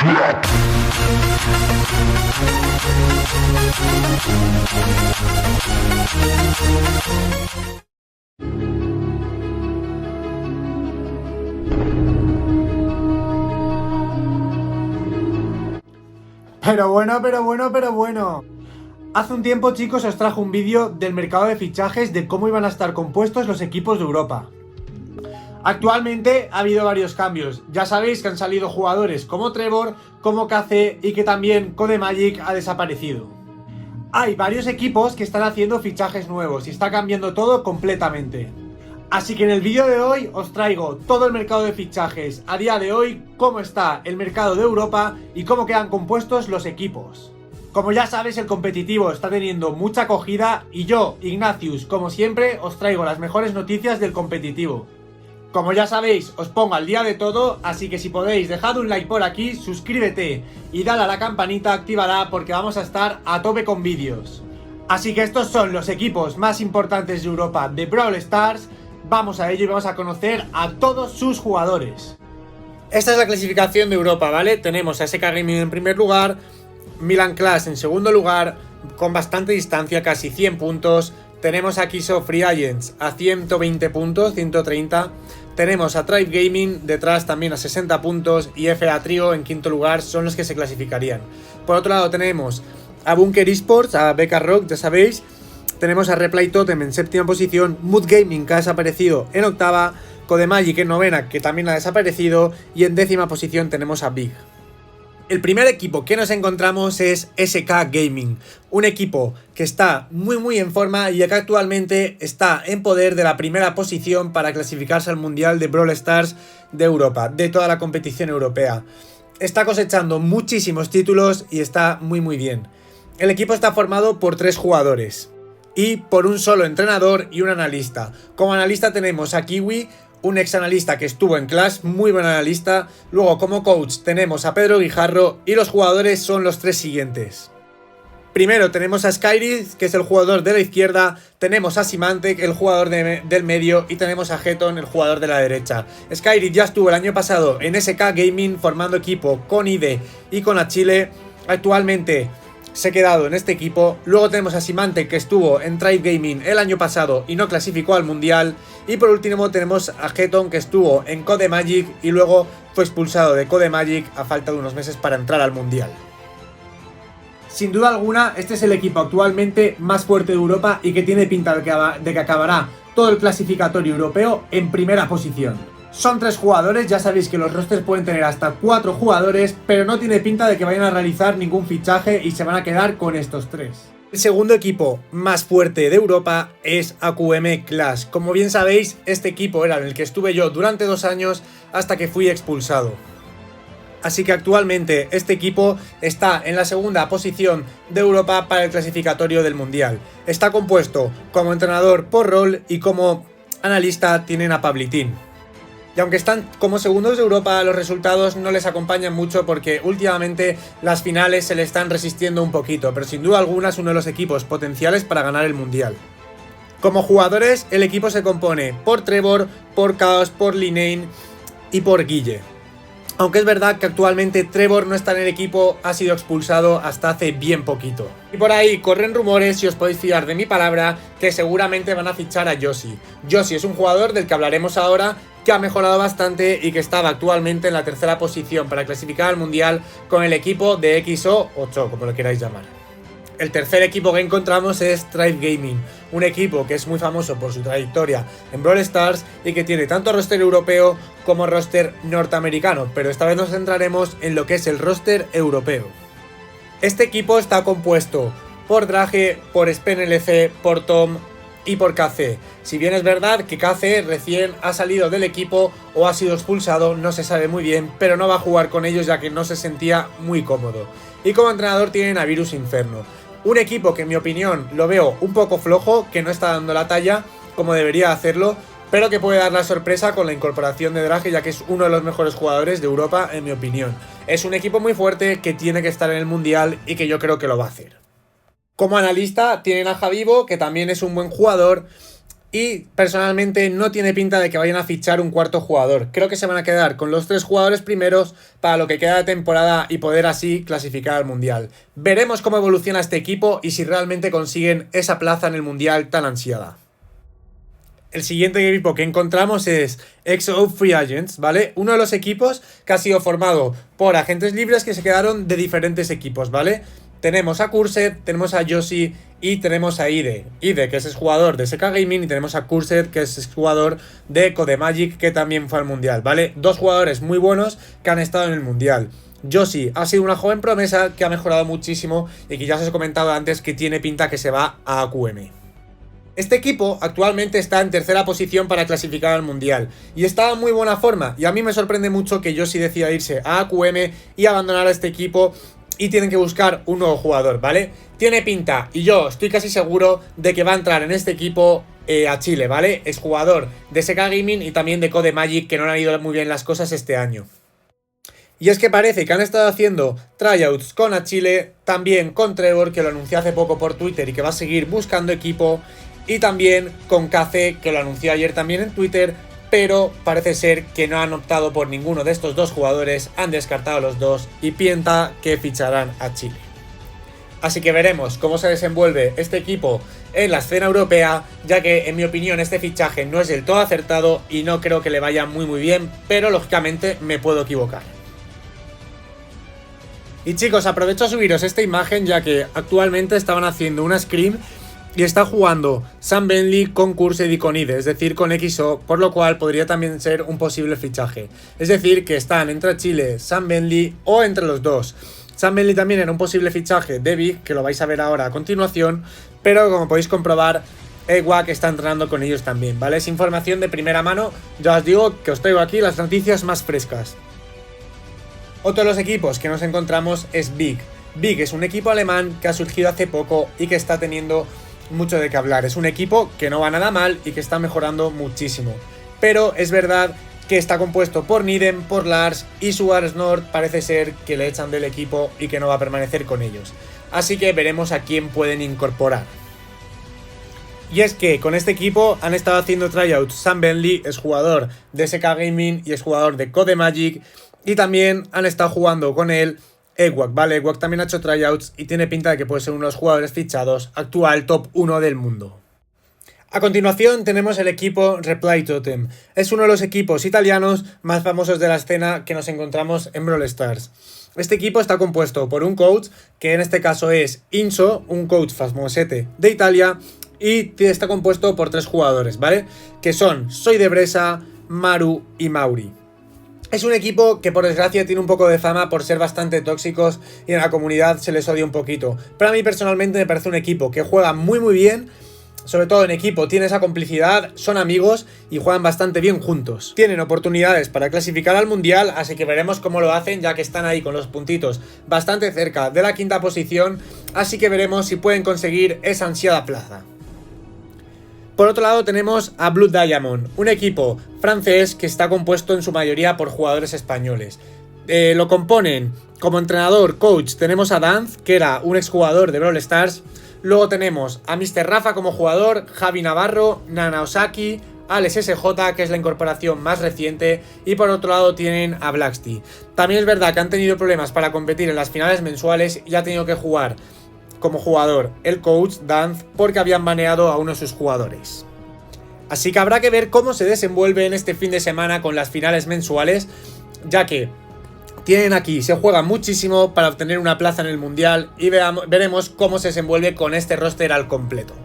Pero bueno. Hace un tiempo, chicos, os trajo un vídeo del mercado de fichajes de cómo iban a estar compuestos los equipos de Europa. Actualmente ha habido varios cambios. Ya sabéis que han salido jugadores como Trevor, como KC y que también Codemagic ha desaparecido. Hay varios equipos que están haciendo fichajes nuevos y está cambiando todo completamente. Así que en el vídeo de hoy os traigo todo el mercado de fichajes a día de hoy, cómo está el mercado de Europa y cómo quedan compuestos los equipos. Como ya sabéis, el competitivo está teniendo mucha acogida y yo, Ignatius, como siempre, os traigo las mejores noticias del competitivo. Como ya sabéis, os pongo al día de todo, así que si podéis, dejad un like por aquí, suscríbete y dale a la campanita, actívala porque vamos a estar a tope con vídeos. Así que estos son los equipos más importantes de Europa de Brawl Stars. Vamos a ello y vamos a conocer a todos sus jugadores. Esta es la clasificación de Europa, ¿vale? Tenemos a SK Gaming en primer lugar, Milan Clash en segundo lugar, con bastante distancia, casi 100 puntos. Tenemos a Kiso Free Agents a 120 puntos, 130. Tenemos a Tribe Gaming detrás también a 60 puntos y FA Trio en quinto lugar, son los que se clasificarían. Por otro lado tenemos a Bunker Esports, a Beka Rock, ya sabéis. Tenemos a Replay Totem en séptima posición, Mood Gaming que ha desaparecido en octava, Codemagic en novena que también ha desaparecido y en décima posición tenemos a Big. El primer equipo que nos encontramos es SK Gaming, un equipo que está muy en forma y que actualmente está en poder de la primera posición para clasificarse al Mundial de Brawl Stars de Europa, de toda la competición europea. Está cosechando muchísimos títulos y está muy bien. El equipo está formado por 3 jugadores y por un solo entrenador y un analista. Como analista tenemos a Kiwi, un ex analista que estuvo en Clash, muy buen analista. Luego como coach tenemos a Pedro Guijarro y los jugadores son los 3 siguientes. Primero tenemos a Skyrid, que es el jugador de la izquierda, tenemos a Symantec, el jugador del medio y tenemos a Heton, el jugador de la derecha. Skyrid ya estuvo el año pasado en SK Gaming formando equipo con IDE y con Achille. Actualmente se ha quedado en este equipo. Luego tenemos a Symantec, que estuvo en Tribe Gaming el año pasado y no clasificó al Mundial. Y por último tenemos a Heton, que estuvo en Codemagic y luego fue expulsado de Codemagic a falta de unos meses para entrar al Mundial. Sin duda alguna, este es el equipo actualmente más fuerte de Europa y que tiene pinta de que acabará todo el clasificatorio europeo en primera posición. Son 3 jugadores, ya sabéis que los rosters pueden tener hasta 4 jugadores, pero no tiene pinta de que vayan a realizar ningún fichaje y se van a quedar con estos 3. El segundo equipo más fuerte de Europa es AQM Clash. Como bien sabéis, este equipo era en el que estuve yo durante 2 años hasta que fui expulsado. Así que actualmente este equipo está en la segunda posición de Europa para el clasificatorio del Mundial. Está compuesto como entrenador por rol y como analista tienen a Pablitin. Y aunque están como segundos de Europa, los resultados no les acompañan mucho porque últimamente las finales se le están resistiendo un poquito, pero sin duda alguna es uno de los equipos potenciales para ganar el Mundial. Como jugadores, el equipo se compone por Trevor, por Chaos, por Linane y por Guille. Aunque es verdad que actualmente Trevor no está en el equipo, ha sido expulsado hasta hace bien poquito. Y por ahí corren rumores, si os podéis fiar de mi palabra, que seguramente van a fichar a Yoshi. Yoshi es un jugador del que hablaremos ahora, que ha mejorado bastante y que estaba actualmente en la tercera posición para clasificar al Mundial con el equipo de XO8, como lo queráis llamar. El tercer equipo que encontramos es Tribe Gaming, un equipo que es muy famoso por su trayectoria en Brawl Stars y que tiene tanto roster europeo como roster norteamericano, pero esta vez nos centraremos en lo que es el roster europeo. Este equipo está compuesto por Drage, por SpenLC, por Tom y por KC. Si bien es verdad que KC recién ha salido del equipo o ha sido expulsado, no se sabe muy bien, pero no va a jugar con ellos ya que no se sentía muy cómodo. Y como entrenador tienen a Virus Inferno. Un equipo que en mi opinión lo veo un poco flojo, que no está dando la talla como debería hacerlo, pero que puede dar la sorpresa con la incorporación de Drage, ya que es uno de los mejores jugadores de Europa en mi opinión. Es un equipo muy fuerte que tiene que estar en el Mundial y que yo creo que lo va a hacer. Como analista tienen a Javivo, que también es un buen jugador. Y personalmente no tiene pinta de que vayan a fichar un cuarto jugador. Creo que se van a quedar con los 3 jugadores primeros para lo que queda de temporada y poder así clasificar al Mundial. Veremos cómo evoluciona este equipo y si realmente consiguen esa plaza en el Mundial tan ansiada. El siguiente equipo que encontramos es XO Free Agents, ¿vale? Uno de los equipos que ha sido formado por agentes libres que se quedaron de diferentes equipos, ¿vale? Tenemos a Cursed, tenemos a Yoshi y tenemos a Ide. Ide, que es jugador de SK Gaming, y tenemos a Cursed, que es jugador de Codemagic, que también fue al Mundial, ¿vale? 2 jugadores muy buenos que han estado en el Mundial. Yoshi ha sido una joven promesa que ha mejorado muchísimo y que ya os he comentado antes que tiene pinta que se va a AQM. Este equipo actualmente está en tercera posición para clasificar al Mundial y está en muy buena forma, y a mí me sorprende mucho que Yoshi decida irse a AQM y abandonar a este equipo, y tienen que buscar un nuevo jugador, ¿vale? Tiene pinta, y yo estoy casi seguro de que va a entrar en este equipo a Chile, ¿vale? Es jugador de SK Gaming y también de Codemagic, que no le han ido muy bien las cosas este año. Y es que parece que han estado haciendo tryouts con a Chile, también con Trevor, que lo anunció hace poco por Twitter y que va a seguir buscando equipo, y también con KC, que lo anunció ayer también en Twitter, pero parece ser que no han optado por ninguno de estos 2 jugadores, han descartado a los 2 y pinta que ficharán a Chile. Así que veremos cómo se desenvuelve este equipo en la escena europea, ya que en mi opinión este fichaje no es del todo acertado y no creo que le vaya muy bien, pero lógicamente me puedo equivocar. Y chicos, aprovecho a subiros esta imagen ya que actualmente estaban haciendo una scrim y está jugando Sam Bentley con Cursed y con Ide, es decir, con XO, por lo cual podría también ser un posible fichaje. Es decir, que están entre Chile, Sam Bentley o entre los 2. Sam Bentley también era un posible fichaje de Big, que lo vais a ver ahora a continuación, pero como podéis comprobar, EWAC está entrenando con ellos también, ¿vale? Es información de primera mano, ya os digo que os traigo aquí las noticias más frescas. Otro de los equipos que nos encontramos es Big. Big es un equipo alemán que ha surgido hace poco y que está teniendo mucho de qué hablar. Es un equipo que no va nada mal y que está mejorando muchísimo, pero es verdad que está compuesto por Nidem, por Lars, y su Nord parece ser que le echan del equipo y que no va a permanecer con ellos, así que veremos a quién pueden incorporar. Y es que con este equipo han estado haciendo tryouts. Sam Bentley es jugador de SK Gaming y es jugador de Codemagic, y también han estado jugando con él EWAC, ¿vale? EWAC también ha hecho tryouts y tiene pinta de que puede ser uno de los jugadores fichados, actual top 1 del mundo. A continuación tenemos el equipo Reply Totem. Es uno de los equipos italianos más famosos de la escena que nos encontramos en Brawl Stars. Este equipo está compuesto por un coach, que en este caso es Inso, un coach famosete de Italia, y está compuesto por 3 jugadores, ¿vale? Que son Soy de Bresa, Maru y Mauri. Es un equipo que por desgracia tiene un poco de fama por ser bastante tóxicos y en la comunidad se les odia un poquito. Pero a mí personalmente me parece un equipo que juega muy bien, sobre todo en equipo tiene esa complicidad, son amigos y juegan bastante bien juntos. Tienen oportunidades para clasificar al Mundial, así que veremos cómo lo hacen, ya que están ahí con los puntitos bastante cerca de la 5ª posición, así que veremos si pueden conseguir esa ansiada plaza. Por otro lado tenemos a Blue Diamond, un equipo francés que está compuesto en su mayoría por jugadores españoles. Lo componen como entrenador, coach, tenemos a Danz, que era un exjugador de Brawl Stars. Luego tenemos a Mr. Rafa como jugador, Javi Navarro, Nana Osaki, Alex SJ, que es la incorporación más reciente, y por otro lado tienen a Blacksty. También es verdad que han tenido problemas para competir en las finales mensuales y ha tenido que jugar como jugador el coach Danz porque habían baneado a uno de sus jugadores. Así que habrá que ver cómo se desenvuelve en este fin de semana con las finales mensuales, ya que tienen aquí, se juega muchísimo para obtener una plaza en el Mundial y veremos cómo se desenvuelve con este roster al completo.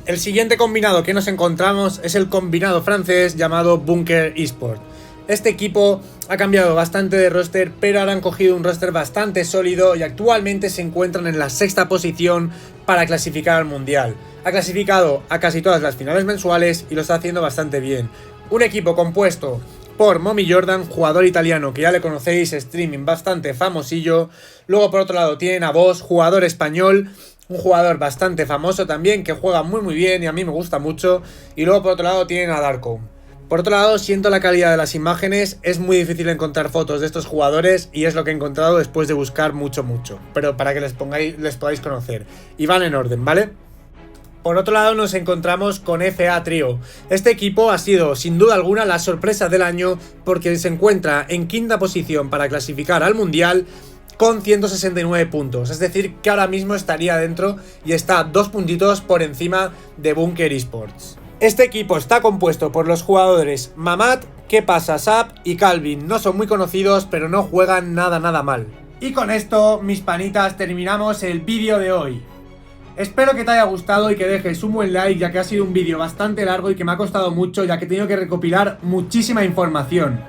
El siguiente combinado que nos encontramos es el combinado francés llamado Bunker Esport. Este equipo ha cambiado bastante de roster, pero ahora han cogido un roster bastante sólido y actualmente se encuentran en la 6ª posición para clasificar al Mundial. Ha clasificado a casi todas las finales mensuales y lo está haciendo bastante bien. Un equipo compuesto por Momi Jordan, jugador italiano que ya le conocéis, streaming bastante famosillo. Luego por otro lado tienen a Boss, jugador español, un jugador bastante famoso también que juega muy bien y a mí me gusta mucho. Y luego por otro lado tienen a Darko. Por otro lado, siento la calidad de las imágenes, es muy difícil encontrar fotos de estos jugadores y es lo que he encontrado después de buscar mucho, pero para que les podáis conocer. Y van en orden, ¿vale? Por otro lado nos encontramos con FA Trio. Este equipo ha sido sin duda alguna la sorpresa del año porque se encuentra en quinta posición para clasificar al Mundial con 169 puntos. Es decir, que ahora mismo estaría dentro y está 2 puntitos por encima de Bunker Esports. Este equipo está compuesto por los jugadores Mamat, Kepasa, Sap y Calvin. No son muy conocidos, pero no juegan nada mal. Y con esto, mis panitas, terminamos el vídeo de hoy. Espero que te haya gustado y que dejes un buen like, ya que ha sido un vídeo bastante largo y que me ha costado mucho, ya que he tenido que recopilar muchísima información.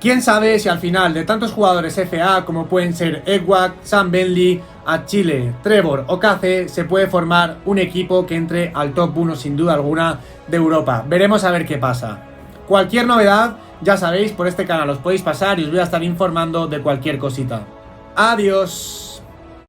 Quién sabe si al final de tantos jugadores FA como pueden ser Eggwag, Sam Bentley, Achille, Trevor o Kaze, se puede formar un equipo que entre al top 1 sin duda alguna de Europa. Veremos a ver qué pasa. Cualquier novedad, ya sabéis, por este canal os podéis pasar y os voy a estar informando de cualquier cosita. Adiós.